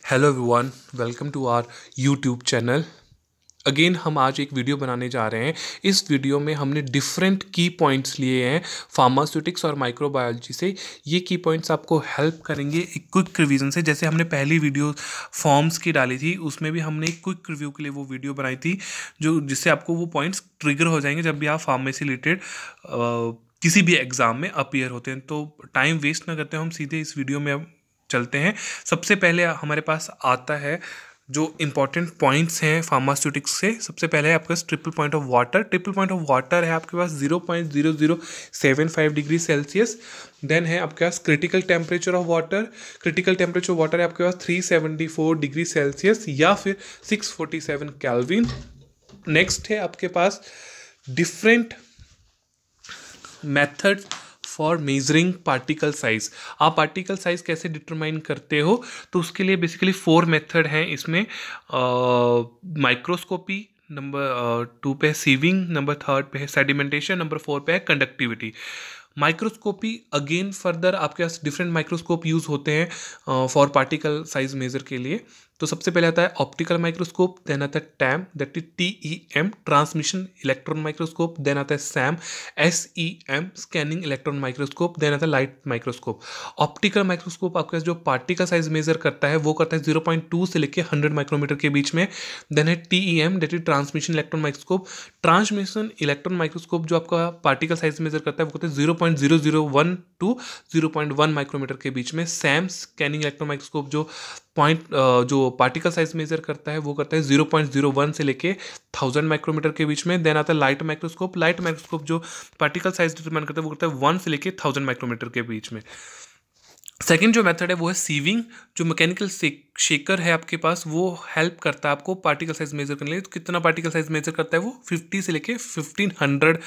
Hello everyone, welcome to our YouTube channel. Again हम आज एक वीडियो बनाने जा रहे हैं। इस वीडियो में हमने डिफरेंट की पॉइंट्स लिए हैं फार्मास्यूटिक्स और माइक्रोबायोलॉजी से। ये की पॉइंट्स आपको हेल्प करेंगे एक क्विक रिवीजन से। जैसे हमने पहली वीडियो फॉर्म्स की डाली थी, उसमें भी हमने एक क्विक रिव्यू के लिए वो वीडियो बनाई थी, जो जिससे आपको वो पॉइंट्स ट्रिगर हो जाएंगे जब भी आप फार्मेसी रिलेटेड किसी भी एग्ज़ाम में अपीयर होते हैं। तो टाइम वेस्ट ना करते हैं, हम सीधे इस वीडियो में अब चलते हैं। सबसे पहले हमारे पास आता है जो इंपॉर्टेंट पॉइंट्स हैं फार्मास्यूटिक्स से। सबसे पहले है आपके पास triple point of water. Triple point of water है आपके पास 0.0075 डिग्री सेल्सियस। देन है आपके पास critical temperature of water. Critical temperature of water है आपके पास 374 डिग्री सेल्सियस या फिर 647 केल्विन। नेक्स्ट है आपके पास different method for measuring particle size. आप पार्टिकल साइज कैसे डिटरमाइन करते हो, तो उसके लिए बेसिकली 4 मेथड हैं इसमें। माइक्रोस्कोपी, नंबर 2 पे है सीविंग, नंबर 3 पे है सेडिमेंटेशन, नंबर 4 पे है कंडक्टिविटी। माइक्रोस्कोपी अगेन फर्दर आपके पास डिफरेंट माइक्रोस्कोप यूज़ होते हैं फॉर पार्टिकल साइज मेजर के लिए। तो सबसे पहले आता है ऑप्टिकल माइक्रोस्कोप, देन आता है TEM, that is TEM transmission electron microscope, then आता है SAM SEM scanning electron microscope, then आता है लाइट माइक्रोस्कोप। ऑप्टिकल माइक्रोस्कोप आपके पास जो पार्टिकल साइज मेजर करता है वो करता है 0.2 से लेकर 100 माइक्रोमीटर के बीच में। देन है TEM, that is transmission electron microscope. Transmission electron microscope जो आपका पार्टिकल साइज मेजर करता है वो करता है 0.001 टू 0.1 माइक्रोमीटर के बीच में। SAM स्कैनिंग इलेक्ट्रॉन माइक्रोस्कोप जो पार्टिकल साइज मेजर करता है वो करता है 0.01 से लेके 1000 माइक्रोमीटर के बीच में। देन आता है लाइट माइक्रोस्कोप। लाइट माइक्रोस्कोप जो पार्टिकल साइज डिटरमाइन करता है वो करता है 1 से लेके 1000 माइक्रोमीटर के बीच में। सेकेंड जो मेथड है वो है सीविंग। जो मैकेनिकल शेकर है आपके पास, वो हेल्प करता है आपको पार्टिकल साइज मेजर करने के लिए। तो कितना पार्टिकल साइज मेजर करता है वो 50 से लेके 1500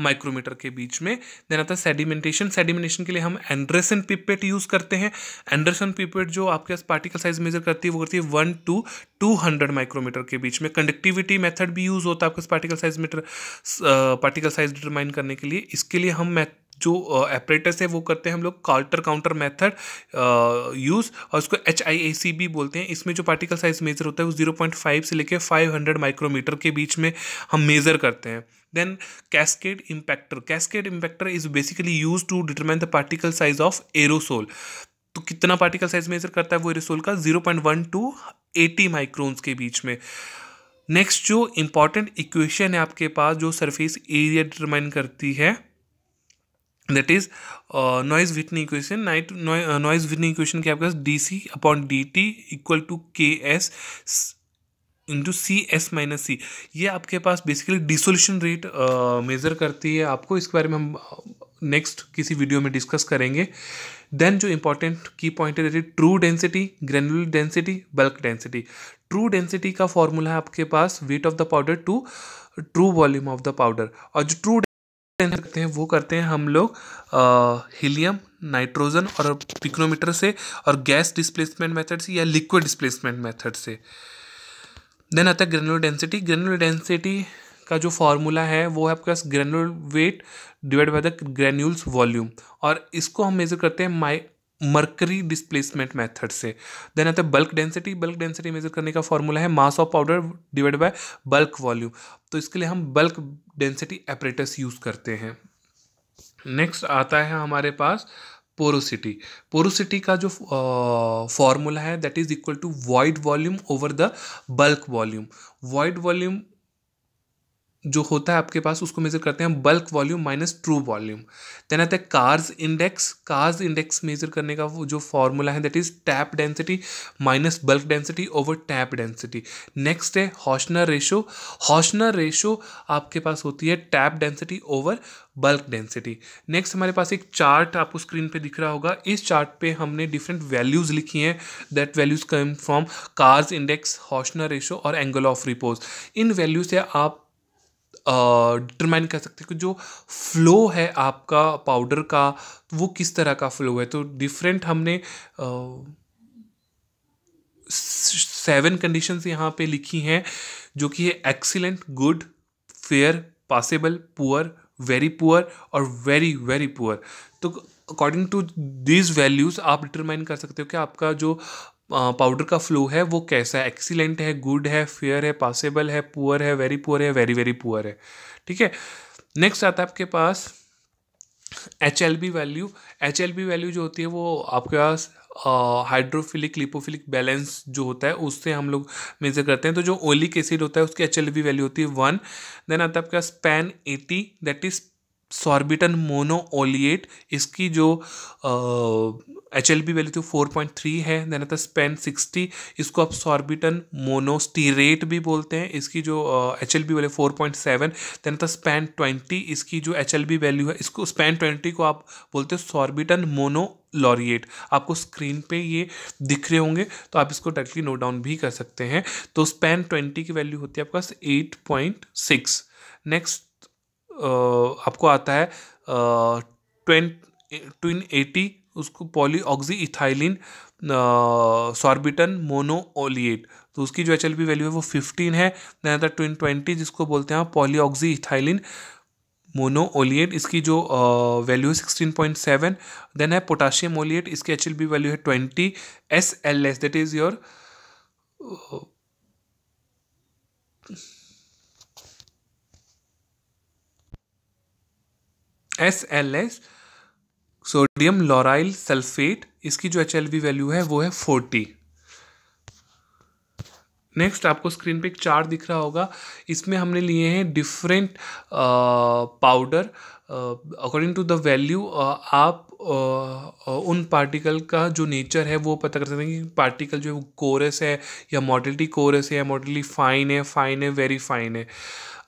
माइक्रोमीटर के बीच में। देन आता है सेडिमेंटेशन। सेडिमेंटेशन के लिए हम एंडरसन पिपेट यूज़ करते हैं। एंडरसन पिपेट जो आपके पास पार्टिकल साइज मेजर करती है वो करती है 1 to 200 माइक्रोमीटर के बीच में। कंडक्टिविटी मेथड भी यूज़ होता है आपके पास पार्टिकल साइज डिटरमाइन करने के लिए। इसके लिए हम जो एपरेटस है वो करते हैं हम लोग कार्टर काउंटर मेथड यूज़, और उसको HIAC भी बोलते हैं। इसमें जो पार्टिकल साइज मेजर होता है वो 0.5 से लेकर 500 माइक्रोमीटर के बीच में हम मेज़र करते हैं। Then cascade impactor. Cascade impactor is basically use to determine the particle size of aerosol. तो कितना पार्टिकल साइज मेजर करता है वो एरोसोल का 0.1 टू 80 माइक्रोन्स के बीच में। नेक्स्ट जो इंपॉर्टेंट इक्वेशन है आपके पास जो सरफेस एरिया डिटरमाइन करती है, that is Noyes Whitney equation. Noyes Whitney equation के आपके पास dC/dt equal to KS into CS-C। ये आपके पास बेसिकली डिसोल्यूशन रेट मेजर करती है आपको। इसके बारे में हम नेक्स्ट किसी वीडियो में डिस्कस करेंगे। देन जो इंपॉर्टेंट की पॉइंट है that is true density, granular density, bulk density. True density का फॉर्मूला है आपके पास weight of the powder to true volume of the powder. और जो ट्रू करते हैं वो करते हैं हम लोग हीलियम, नाइट्रोजन और पिकोनोमीटर से, और गैस डिस्प्लेसमेंट मेथड से या लिक्विड डिस्प्लेसमेंट मेथड से। देन आता है ग्रेनुलर डेंसिटी। ग्रेनुलर डेंसिटी का जो फॉर्मूला है वो है आपके पास granular weight divide by the granules volume, और इसको हम मेजर करते हैं मर्करी डिस्प्लेसमेंट मेथड से। देन आता है bulk density. Bulk density measure करने का फॉर्मूला है mass of powder divide by bulk volume. तो इसके लिए हम बल्क डेंसिटी एपरेटस यूज़ करते हैं। नेक्स्ट आता है हमारे पास पोरोसिटी। पोरोसिटी का जो फॉर्मूला है that is equal to void volume over the bulk volume. Void volume जो होता है आपके पास उसको मेजर करते हैं bulk volume minus true volume. Then आता है Carr's index. Carr's index measure करने का वो जो फॉर्मूला है that is tap density minus bulk density over tap density. Next है हॉशनर रेशो। हॉशनर रेशो आपके पास होती है tap density over bulk density. Next हमारे पास एक चार्ट आपको स्क्रीन पे दिख रहा होगा। इस चार्ट पे हमने डिफरेंट वैल्यूज़ लिखी हैं। That values come from Carr's index, Hausner ratio और एंगल ऑफ रिपोज। इन वैल्यू से आप डिटरमाइन कर सकते हैं कि जो फ्लो है आपका पाउडर का वो किस तरह का फ्लो है। तो डिफरेंट हमने 7 कंडीशंस यहाँ पे लिखी हैं, जो कि है excellent, good, fair, passable, poor, very poor और वेरी वेरी पुअर। तो अकॉर्डिंग टू दीज वैल्यूज़ आप डिटरमाइन कर सकते हो कि आपका जो पाउडर का फ्लो है वो कैसा है, एक्सीलेंट है, गुड है, फेयर है, पासेबल है, पुअर है, वेरी पुअर है, वेरी वेरी पुअर है। ठीक है। नेक्स्ट आता है आपके पास HLB वैल्यू। HLB वैल्यू जो होती है वो आपके पास हाइड्रोफिलिक लिपोफिलिक बैलेंस जो होता है उससे हम लोग मेजर करते हैं। तो जो ओलिक एसिड होता है उसकी HLB वैल्यू होती है 1। देन आता है आपके पास पैन 80, दैट इज सॉर्बिटन मोनोओलिएट, इसकी जो HLB वैल्यू थी 4.3 है। देन आता है स्पेन 60, इसको आप सॉर्बिटन मोनोस्टीरेट भी बोलते हैं, इसकी जो HLB वैल्यू 4.7। देन आता है स्पेन 20, इसकी जो HLB वैल्यू है, इसको स्पेन 20 को आप बोलते हैं सॉर्बिटन मोनोलॉरिएट। आपको स्क्रीन पे ये दिख रहे होंगे तो आप इसको डायरेक्टली नोट डाउन भी कर सकते हैं। तो स्पेन 20 की वैल्यू होती है आपके पास 8.6। नेक्स्ट आपको आता है ट्विन 80, उसको पॉलीऑक्सी इथाइलिन सॉर्बिटन मोनोओलिएट, तो उसकी जो HLB वैल्यू है वो 15 है। देन आता है ट्विन 20 जिसको बोलते हैं पॉलीऑक्सी इथाइलिन मोनोओलिएट, इसकी जो वैल्यू है 16.7। देन है पोटाशियम ओलिएट, इसकी HLB वैल्यू है 20। SLS that is your SLS sodium lauryl sulphate, इसकी जो HLB वैल्यू है वो है 40। नेक्स्ट आपको स्क्रीन पे एक चार्ट दिख रहा होगा, इसमें हमने लिए हैं different powder according to the value. आप उन पार्टिकल का जो नेचर है वो पता कर सकते हैं कि पार्टिकल जो है वो कोरस है या मॉडलिटी कोरस है या मॉडलिटी फाइन है, वेरी फाइन है।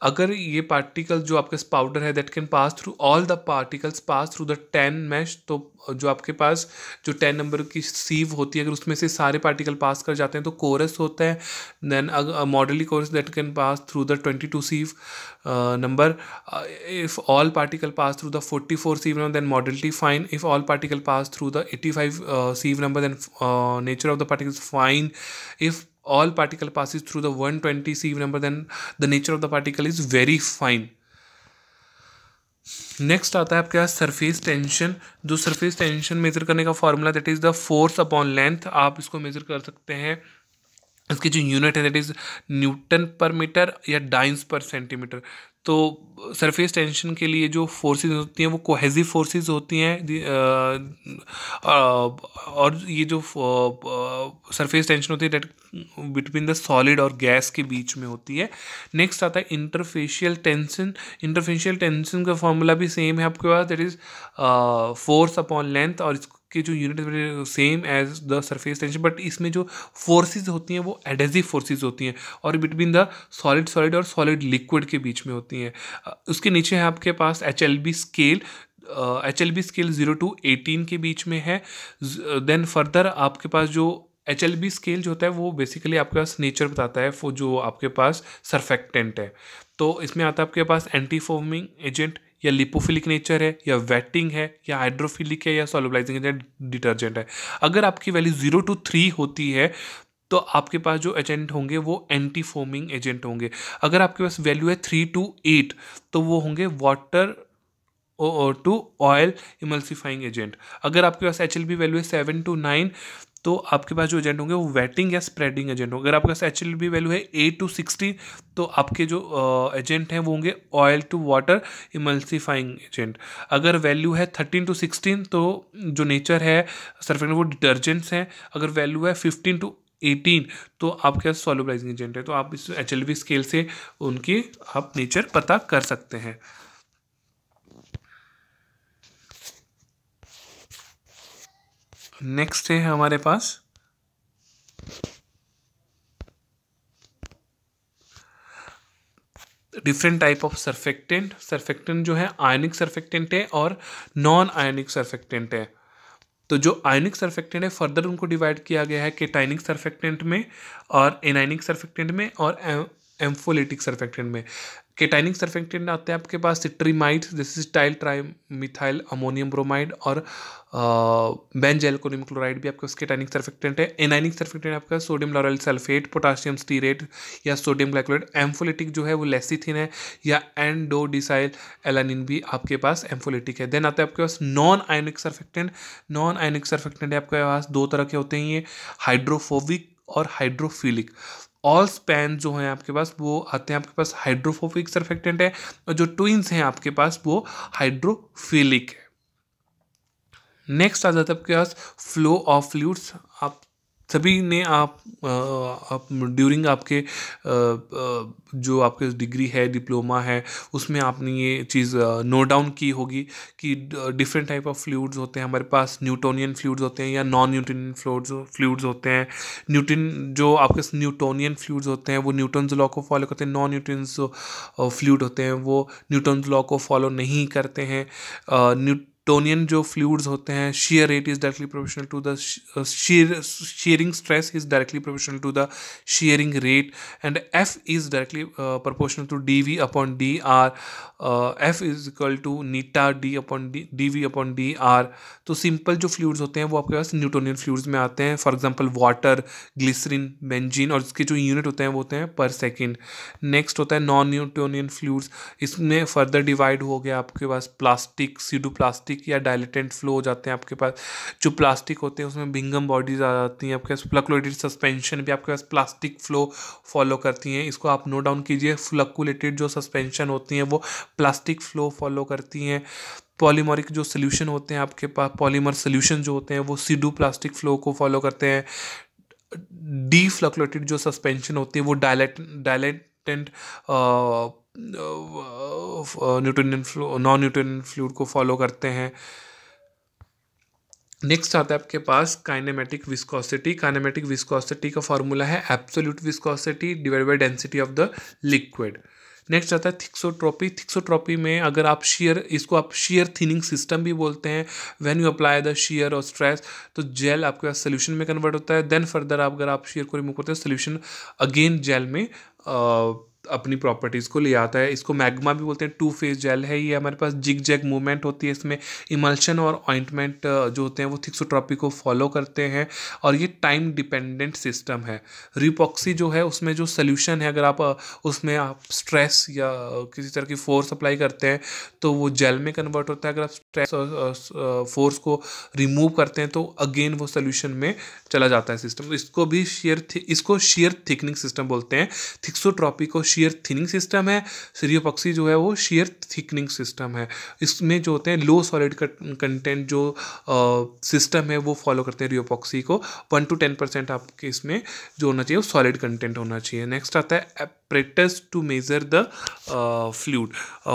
अगर ये पार्टिकल जो आपके पाउडर है that can pass through all the particles pass through the 10 mesh, तो जो आपके पास जो 10 नंबर की सीव होती है अगर उसमें से सारे पार्टिकल पास कर जाते हैं तो कोरस होता है। Then moderately coarse that can pass through the 22 sieve number. If all particle pass through the 44 sieve number, then modality fine. If all particle pass through the 85 sieve number, then nature of the particle is fine. If all particle passes through the 120 sieve number, then the nature of the particle is very fine. Next आता है आपके पास surface tension. जो surface tension major करने का formula that is the force upon length. आप इसको major कर सकते हैं. इसकी जो यूनिट है दैट इज न्यूटन पर मीटर या डाइंस पर सेंटीमीटर. तो सरफेस टेंशन के लिए जो फोर्सेस होती हैं वो कोहेसिव फोर्सेस होती हैं. और ये जो सरफेस टेंशन होती है दैट बिटवीन द सॉलिड और गैस के बीच में होती है. नेक्स्ट आता है इंटरफेशियल टेंशन. इंटरफेशियल टेंशन का फॉर्मूला भी सेम है आपके पास that is force upon length. और इसकी जो यूनिट है same as the surface tension, but इसमें जो फोर्सेस होती हैं वो एडहेसिव फोर्सेस होती हैं और बिटवीन द सॉलिड और सॉलिड लिक्विड के बीच में होती हैं. उसके नीचे है आपके पास HLB scale. HLB scale 0 to 18 के बीच में है. देन फर्दर आपके पास जो HLB स्केल जो होता है वो बेसिकली आपके पास नेचर बताता है वो जो आपके पास सर्फेक्टेंट है. तो इसमें आता है आपके पास एंटी फोमिंग एजेंट या लिपोफिलिक नेचर है या वेटिंग है या हाइड्रोफिलिक है या सोलुबलाइजिंग एजेंट डिटर्जेंट है. अगर आपकी वैल्यू 0 to 3 होती है तो आपके पास जो एजेंट होंगे वो एंटी फोमिंग एजेंट होंगे. अगर आपके पास वैल्यू है 3 to 8 तो वो होंगे water to oil emulsifying agent. अगर आपके पास HLB वैल्यू है 7 to 9 तो आपके पास जो एजेंट होंगे वो वेटिंग या स्प्रेडिंग एजेंट होंगे. अगर आपके पास HLB वैल्यू है 8 to 16 तो आपके जो एजेंट हैं वो होंगे oil to water emulsifying agent. अगर वैल्यू है 13 to 16 तो जो नेचर है सर्फेक्टेंट वो डिटर्जेंट्स हैं. अगर वैल्यू है 15 to 18 तो आपके पास सॉल्युबलाइजिंग एजेंट है. तो आप इस HLB स्केल से उनकी आप नेचर पता कर सकते हैं. नेक्स्ट है हमारे पास different type of surfactant. Surfactant जो है आयनिक सर्फेक्टेंट है और नॉन आयनिक सर्फेक्टेंट है. तो जो आयनिक सर्फेक्टेंट है फर्दर उनको डिवाइड किया गया है केटाइनिक सर्फेक्टेंट में और एनाइनिक सर्फेक्टेंट में और एम्फोलिटिक सर्फेक्टेंट में. केटाइनिक सरफेक्टेंट आते हैं आपके पास सिट्रीमाइड, जैसे सिटाइल ट्राइमिथाइल अमोनियम ब्रोमाइड, और बेंजैल्कोनियम क्लोराइड भी आपके पास केटाइनिक सरफेक्टेंट है। एनाइनिक सरफेक्टेंट आपका sodium lauryl sulphate, potassium stearate या सोडियम ग्लाइकोलेट। एम्फोलिटिक जो है वो लेसिथिन है, या एंडोडिसाइल एलानिन भी आपके पास एम्फोलिटिक है। देन आता है आपके पास non ionic surfactant. Non ionic surfactant है आपके पास दो तरह के होते हैं, ये हाइड्रोफोबिक और हाइड्रोफिलिक। ऑल स्पैन जो है आपके पास वो आते हैं आपके पास हाइड्रोफोबिक सरफेक्टेंट है, और जो ट्विंस हैं आपके पास वो हाइड्रोफिलिक है। नेक्स्ट आ जाता है आपके पास फ्लो ऑफ फ्लूइड्स। आप सभी ने आप ड्यूरिंग आपके जो आपके डिग्री है, डिप्लोमा है, उसमें आपने ये चीज़ नोट डाउन की होगी कि डिफरेंट टाइप ऑफ फ्लूइड्स होते हैं हमारे पास। न्यूटोनियन फ्लूइड्स होते हैं या नॉन न्यूटोनियन फ्लूइड्स होते हैं। जो आपके न्यूटोनियन फ्लूइड्स होते हैं वो न्यूटन्स लॉ को फॉलो करते हैं। नॉन न्यूटन्स फ्लूइड होते हैं वो न्यूटन्स लॉ को फॉलो नहीं करते हैं। न्यूटोनियन जो फ्लूइड्स होते हैं, shear rate is directly proportional to the shearing stress is directly proportional to the shearing rate, and F is directly proportional to dV upon dr. F is equal to neta dV upon dr. तो simple जो fluids होते हैं वो आपके पास Newtonian fluids में आते हैं। For example water, glycerine, benzene, और इसके जो यूनिट होते हैं वो होते हैं पर सेकेंड। नेक्स्ट होता है नॉन न्यूटोनियन फ्लूइड्स। इसमें फर्दर डिवाइड हो गया आपके पास प्लास्टिक, सीडो प्लास्टिक या डायलेटेंट फ्लो हो जाते हैं आपके पास। जो प्लास्टिक होते हैं उसमें भिंगम बॉडीज आ जाती हैं आपके पास। फ्लक्चुएटेड सस्पेंशन भी आपके पास प्लास्टिक फ्लो फॉलो करती हैं, इसको आप नोट डाउन कीजिए। फ्लक्चुएटेड जो सस्पेंशन होती हैं वो प्लास्टिक फ्लो फॉलो करती हैं। पॉलीमरिक जो सोल्यूशन होते हैं आपके पास, पॉलीमर सोल्यूशन जो होते हैं वो सीडो प्लास्टिक फ्लो को फॉलो करते हैं। डी फ्लक्चुएटेड जो सस्पेंशन होती है वो dilatant Newtonian flow, non Newtonian fluid को फॉलो करते हैं। नेक्स्ट आता है आपके पास काइनेमेटिक विस्कोसिटी। काइनेमेटिक विस्कोसिटी का फॉर्मूला है absolute viscosity divided by density of the liquid. Next आता है थिक्सोट्रोपी। थिक्सोट्रोपी में अगर आप इसको आप शेयर थिनिंग सिस्टम भी बोलते हैं। When you apply the share और स्ट्रेस तो जेल आपके पास सोल्यूशन में कन्वर्ट होता है। देन फर्दर अगर आप शेयर को रिमूव करते हैं, सोल्यूशन अगेन जेल में अपनी प्रॉपर्टीज़ को ले आता है। इसको मैग्मा भी बोलते हैं। टू फेज जेल है ये। हमारे पास जिग जैग मूवमेंट होती है इसमें। इमल्शन और ऑइंटमेंट जो होते हैं वो थिक्सोट्रॉपी को फॉलो करते हैं, और ये टाइम डिपेंडेंट सिस्टम है। रिपॉक्सी जो है उसमें जो सोल्यूशन है, अगर आप उसमें आप स्ट्रेस या किसी तरह की फोर्स अप्लाई करते हैं तो वो जेल में कन्वर्ट होता है। अगर आप स्ट्रेस और फोर्स को रिमूव करते हैं तो अगेन वो सोल्यूशन में चला जाता है सिस्टम। इसको शेयर थिकनिंग सिस्टम बोलते हैं। थिक्सोट्रॉपी को शेयर थिनिंग सिस्टम है। रियोपॉक्सी जो है वो शेयर थिकनिंग सिस्टम है। इसमें जो होते हैं लो सॉलिड कंटेंट जो सिस्टम है वो फॉलो करते हैं रियोपॉक्सी को। 1 to 10% आपके इसमें जो होना चाहिए वो सॉलिड कंटेंट होना चाहिए। नेक्स्ट आता है apparatus to measure the fluid,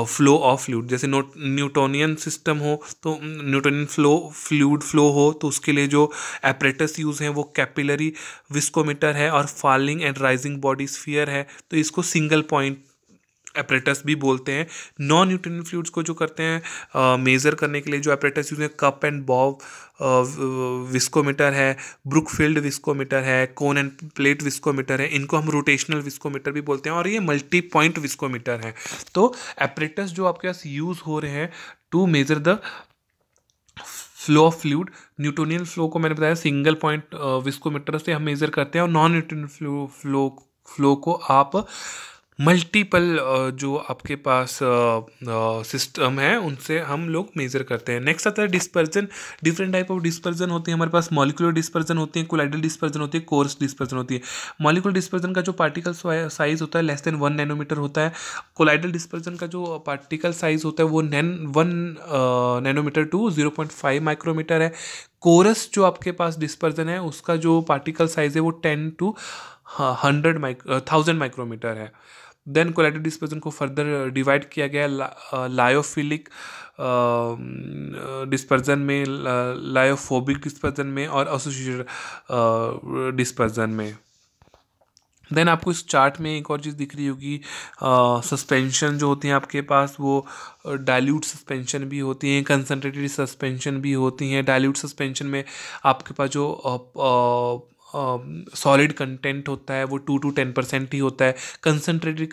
flow of fluid. जैसे न्यूटोनियन सिस्टम हो तो न्यूटोनियन फ्लूइड फ्लो हो तो उसके लिए जो apparatus यूज़ हैं वो कैपिलरी विस्कोमीटर है और falling and rising body sphere है, तो इसको सिंगल पॉइंट apparatus भी बोलते हैं। नॉन न्यूटोनियन फ्लूइड्स को जो करते हैं मेज़र करने के लिए जो apparatus यूज है, कप एंड बॉब विस्कोमीटर है, ब्रुकफील्ड विस्कोमीटर है, कोन एंड प्लेट विस्कोमीटर है। इनको हम रोटेशनल विस्कोमीटर भी बोलते हैं, और ये मल्टी पॉइंट विस्कोमीटर है। तो apparatus जो आपके पास यूज़ हो रहे हैं to measure the flow of fluid, Newtonian flow को मैंने बताया सिंगल पॉइंट विस्कोमीटर से हम मेज़र करते हैं, और नॉन न्यूटोनियन फ्लो को आप मल्टीपल जो आपके पास सिस्टम है उनसे हम लोग मेज़र करते हैं। नेक्स्ट आता है dispersion. Different type of dispersion होती है हमारे पास। मॉलिक्यूलर डिस्पर्जन होती है, कोलाइडल डिस्पर्जन होती है, कोर्स डिस्पर्जन होती है। मॉलिक्यूलर डिस्पर्जन का जो पार्टिकल साइज होता है लेस देन 1 नैनोमीटर होता है। कोलाइडल डिस्पर्जन का जो पार्टिकल साइज होता है वो 1 नैनोमीटर टू 0.5 माइक्रोमीटर है। कोरस जो आपके पास डिस्पर्जन है उसका जो पार्टिकल साइज है वो 10 to 1000 माइक्रोमीटर है। देन कोलाइडल डिस्पर्जन को फर्दर डिवाइड किया गया लायोफिलिक डिस्पर्जन में, लायोफोबिक डिस्पर्जन में, और एसोसिएटेड डिस्पर्जन में। देन आपको इस चार्ट में एक और चीज़ दिख रही होगी, सस्पेंशन जो होती हैं आपके पास वो डाइल्यूट सस्पेंशन भी होती हैं, कंसनट्रेटेड सस्पेंशन भी होती हैं। डाइल्यूट सस्पेंशन में आपके पास जो सॉलिड कंटेंट होता है वो 2 to 10% ही होता है। कंसनट्रेटेड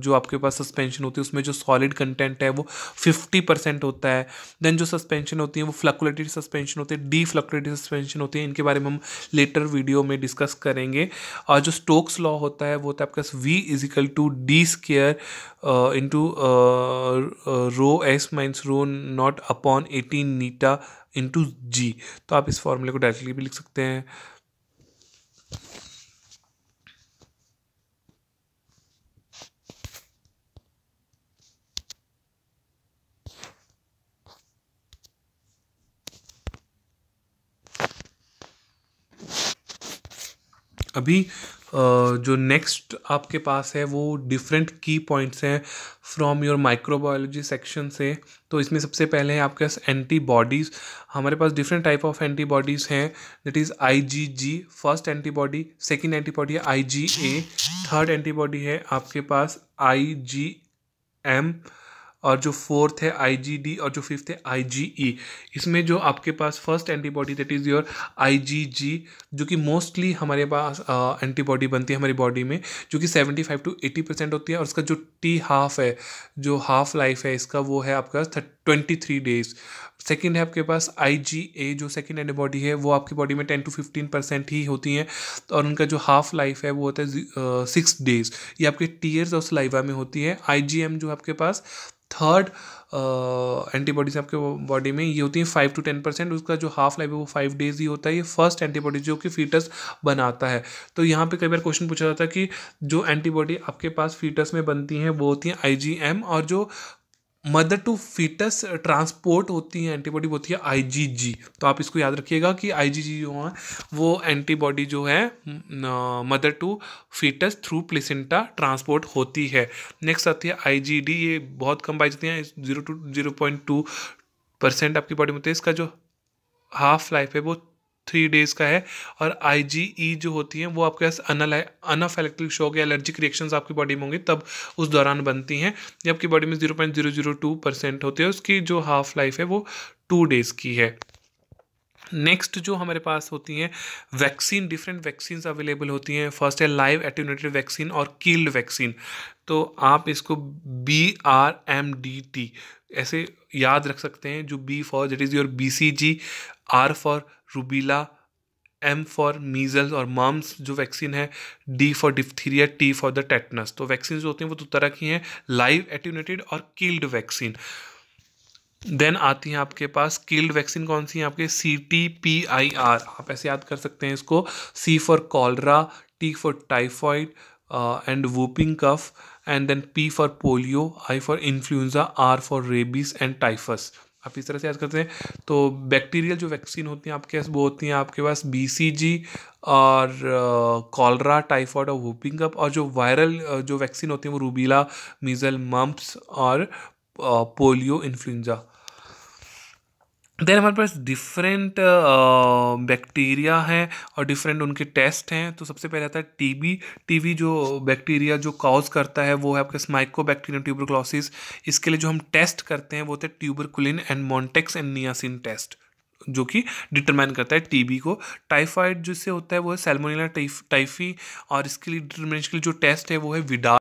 जो आपके पास सस्पेंशन होती है उसमें जो सॉलिड कंटेंट है वो 50% होता है। देन जो सस्पेंशन होती है वो फ्लक्चुएटेड सस्पेंशन होती है, डी फ्लक्चुएटेड सस्पेंशन होती है। इनके बारे में हम लेटर वीडियो में डिस्कस करेंगे। और जो स्टोक्स लॉ होता है वो होता है आपका v = d square into rho s minus rho naught upon 18 eta into g. तो आप इस फॉर्मूले को डायरेक्टली भी लिख सकते हैं। अभी जो नेक्स्ट आपके पास है वो डिफरेंट की पॉइंट्स हैं फ्रॉम योर माइक्रोबायोलॉजी सेक्शन से। तो इसमें सबसे पहले है आपके पास एंटीबॉडीज़। हमारे पास डिफरेंट टाइप ऑफ एंटीबॉडीज़ हैं, that is IgG first antibody, second antibody है IgA, थर्ड एंटीबॉडी है आपके पास IgM, और जो फोर्थ है IgD, और जो फिफ्थ है IgE। इसमें जो आपके पास first antibody that is your IgG, जो कि मोस्टली हमारे पास एंटीबॉडी बनती है हमारी बॉडी में, जो कि 75 to 80% होती है। और उसका जो टी हाफ है, जो हाफ लाइफ है इसका, वो है आपका 23 डेज। सेकेंड है आपके पास IgA, जो सेकेंड एंटीबॉडी है वो आपकी बॉडी में 10 to 15% ही होती हैं, और उनका जो हाफ लाइफ है वो होता है 6 डेज। ये आपके टीयर्स और सलाइवा में होती है। IgM जो आपके पास थर्ड एंटीबॉडीज आपके बॉडी में ये होती है 5 to 10%, उसका जो हाफ लाइफ है वो 5 डेज ही होता है। ये फर्स्ट एंटीबॉडी जो कि फीटस बनाता है। तो यहाँ पे कई बार क्वेश्चन पूछा जाता है कि जो एंटीबॉडी आपके पास फीटस में बनती हैं वो होती हैं IgM, और जो मदर टू फीटस ट्रांसपोर्ट होती है एंटीबॉडी होती है IgG। तो आप इसको याद रखिएगा कि IgG जो है वो एंटीबॉडी जो है mother to foetus through placenta transport होती है। नेक्स्ट आती है IgD, ये बहुत कम पाई जाती हैं, 0 to 0.2% आपकी बॉडी में होती है। इसका जो हाफ लाइफ है वो 3 डेज का है। और IgE जो होती हैं वो आपके पास अनाफैलेक्टिक शॉक या एलर्जिक रिएक्शंस आपकी बॉडी में होंगी तब उस दौरान बनती हैं। ये आपकी बॉडी में 0.002% होती है, उसकी जो हाफ लाइफ है वो 2 डेज की है। नेक्स्ट जो हमारे पास होती हैं वैक्सीन, डिफरेंट वैक्सीन अवेलेबल होती हैं। फर्स्ट है लाइव एटेन्यूएटेड वैक्सीन और कील्ड वैक्सीन। तो आप इसको BRMDT ऐसे याद रख सकते हैं। जो B for that is your BCG, R for rubella, M for measles और मम्स जो वैक्सीन है, D for diphtheria, T for the tetanus. तो वैक्सीन जो होती हैं वो 2 तरह की हैं, लाइव एटेन्यूएटेड और कील्ड वैक्सीन। देन आती हैं आपके पास कील्ड वैक्सीन कौन सी है आपके CTPIR, आप ऐसे याद कर सकते हैं इसको। C for cholera, T for typhoid and whooping cough, and then P for polio, I for influenza, R for rabies and typhus. आप इस तरह से याद करते हैं। तो बैक्टीरियल जो वैक्सीन होती हैं आपके पास वो होती हैं आपके पास BCG और कॉलरा, टाइफॉइड और वूपिंग कफ। और जो वायरल जो वैक्सीन होती है वो रूबीला, मीजल, मम्प्स और पोलियो, इन्फ्लुएंजा। देन हमारे पास डिफरेंट बैक्टीरिया हैं और डिफरेंट उनके टेस्ट हैं। तो सबसे पहले आता है टीबी जो बैक्टीरिया जो कॉज करता है वो है आपके माइकोबैक्टीरियम ट्यूबरक्लोसिस। इसके लिए जो हम टेस्ट करते हैं वो होते हैं tuberculin and Mantoux and niacin test, जो कि डिटरमाइन करता है टीबी को। टाइफाइड जिससे होता है वो है सैल्मोनेला टाइफी, और इसके लिए डिटरमिनेशन के लिए जो टेस्ट है वो है Widal.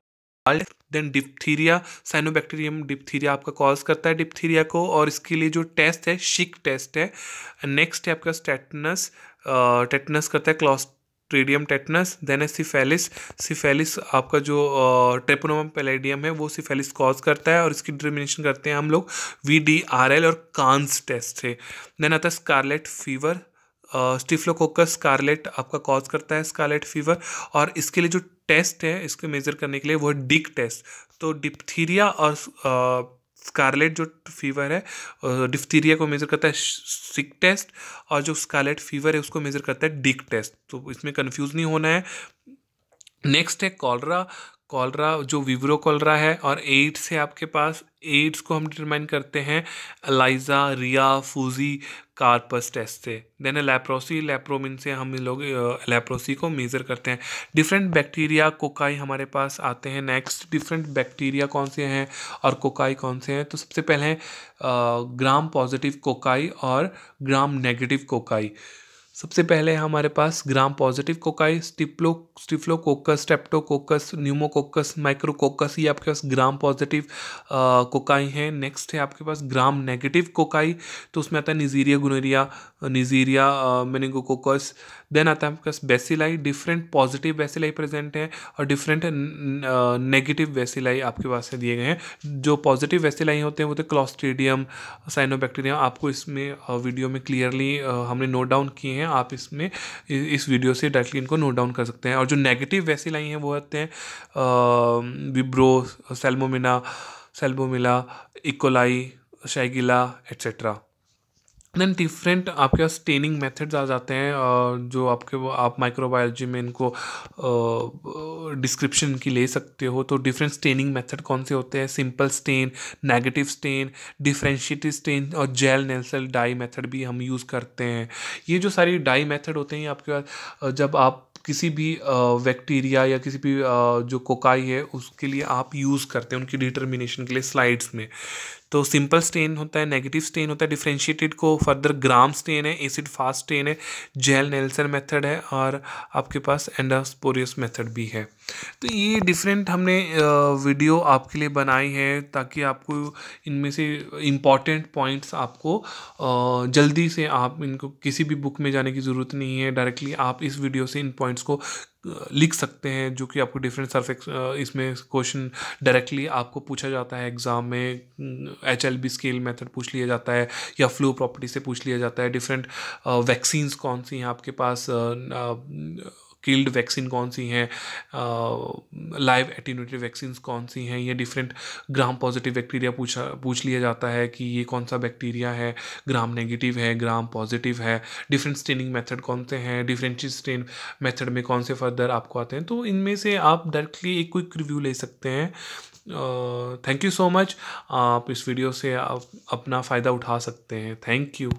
Then diphtheria, cyanobacterium diphtheria आपका कॉज करता है डिप्थीरिया को, और इसके लिए जो टेस्ट है शिक टेस्ट है। नेक्स्ट है आपका टेटनस, टेटनस करता है क्लॉस्ट्रीडियम टेटनस। देन है सिफेलिस आपका जो ट्रेपोनोमा पैलेडियम है वो सिफेलिस कॉज करता है, और इसकी डिटर्मिनेशन करते हैं हम लोग VDRL और कांस टेस्ट से। देन आता है स्कारलेट फीवर, स्टिफ्लोकोकस स्कारलेट आपका कॉज करता है स्कारलेट फीवर, और इसके लिए जो टेस्ट है इसको मेजर करने के लिए वो है डिक टेस्ट। तो डिप्थीरिया और स्कारलेट जो फीवर है डिप्थीरिया को मेजर करता है सिक टेस्ट, और जो स्कारलेट फीवर है उसको मेजर करता है डिक टेस्ट। तो इसमें कंफ्यूज नहीं होना है। नेक्स्ट है कॉलरा जो विब्रो कॉलरा है, और एड्स है आपके पास। एड्स को हम डिटरमाइन करते हैं एलाइजा, रिया, फूजी, कार्पस टेस्ट से। देन है लेप्रोमिन से हम लोग लेप्रोसी को मेज़र करते हैं। डिफरेंट बैक्टीरिया कोकाई हमारे पास आते हैं। नेक्स्ट डिफरेंट बैक्टीरिया कौन से हैं और कोकाई कौन से हैं। तो सबसे पहले हैं ग्राम पॉजिटिव कोकाई और ग्राम नेगेटिव कोकाई। सबसे पहले हमारे पास gram positive cocci, staphylococcus, streptococcus, pneumococcus, micrococcus, ये आपके पास ग्राम पॉजिटिव कोकाई हैं। नेक्स्ट है आपके पास ग्राम नेगेटिव कोकाई, तो उसमें आता है निजीरिया गुनेरिया, निजीरिया मेनिंगोकोकस। देन आता है आपके पास bacilli, different positive bacilli present है और डिफरेंट नेगेटिव बेसिलाई आपके पास से दिए गए हैं। जो पॉजिटिव बेसिलाई होते हैं वो तो क्लॉस्ट्रीडियम, साइनोबैक्टीरियम, आपको इसमें वीडियो में क्लियरली हमने नोट डाउन किए हैं, आप इसमें इस वीडियो से डायरेक्टली इनको नोट डाउन कर सकते हैं। और जो नेगेटिव बेसिलाई हैं वो होते हैं vibrio, salmonella, E coli, shigella etcetera. Then different आपके पास स्टेनिंग मेथड्स आ जाते हैं, जो आप माइक्रोबायोलॉजी में इनको डिस्क्रिप्शन की ले सकते हो। तो डिफरेंट स्टेनिंग मेथड कौन से होते हैं? Simple stain, negative stain, differentiated stain और जेल नेल्सल डाई मेथड भी हम यूज़ करते हैं। ये जो सारी डाई मेथड होते हैं आपके पास जब आप किसी भी बैक्टीरिया या किसी भी जो कोकाई है उसके लिए आप यूज़ करते हैं उनकी डिटर्मिनेशन के लिए स्लाइड्स में। तो सिंपल स्टेन होता है, नेगेटिव स्टेन होता है, डिफरेंशिएटेड को फर्दर ग्राम स्टेन है, एसिड फास्ट स्टेन है, जेल नेल्सन मेथड है और आपके पास एंडोस्पोरियस मेथड भी है। तो ये डिफरेंट हमने वीडियो आपके लिए बनाई है ताकि आपको इनमें से इम्पॉर्टेंट पॉइंट्स आपको जल्दी से आप इनको किसी भी बुक में जाने की ज़रूरत नहीं है, डायरेक्टली आप इस वीडियो से इन पॉइंट्स को लिख सकते हैं, जो कि आपको डिफरेंट सरफेक्स इसमें क्वेश्चन डायरेक्टली आपको पूछा जाता है एग्ज़ाम में। HLB स्केल मेथड पूछ लिया जाता है या फ्लो प्रॉपर्टी से पूछ लिया जाता है। डिफरेंट वैक्सीन्स कौन सी हैं आपके पास, किल्ड वैक्सीन कौन सी हैं, लाइव एटीन्यूएटेड वैक्सीन कौन सी हैं, ये डिफरेंट ग्राम पॉजिटिव बैक्टीरिया पूछ लिया जाता है कि ये कौन सा बैक्टीरिया है, ग्राम नेगेटिव है, ग्राम पॉजिटिव है। डिफरेंट स्टेनिंग मेथड कौन से हैं, डिफरेंशिएटेड स्टेन मेथड में कौन से फर्दर आपको आते हैं। तो इनमें से आप डायरेक्टली एक क्विक रिव्यू ले सकते हैं। Thank you so much. आप इस वीडियो से आप अपना फ़ायदा उठा सकते हैं। Thank you.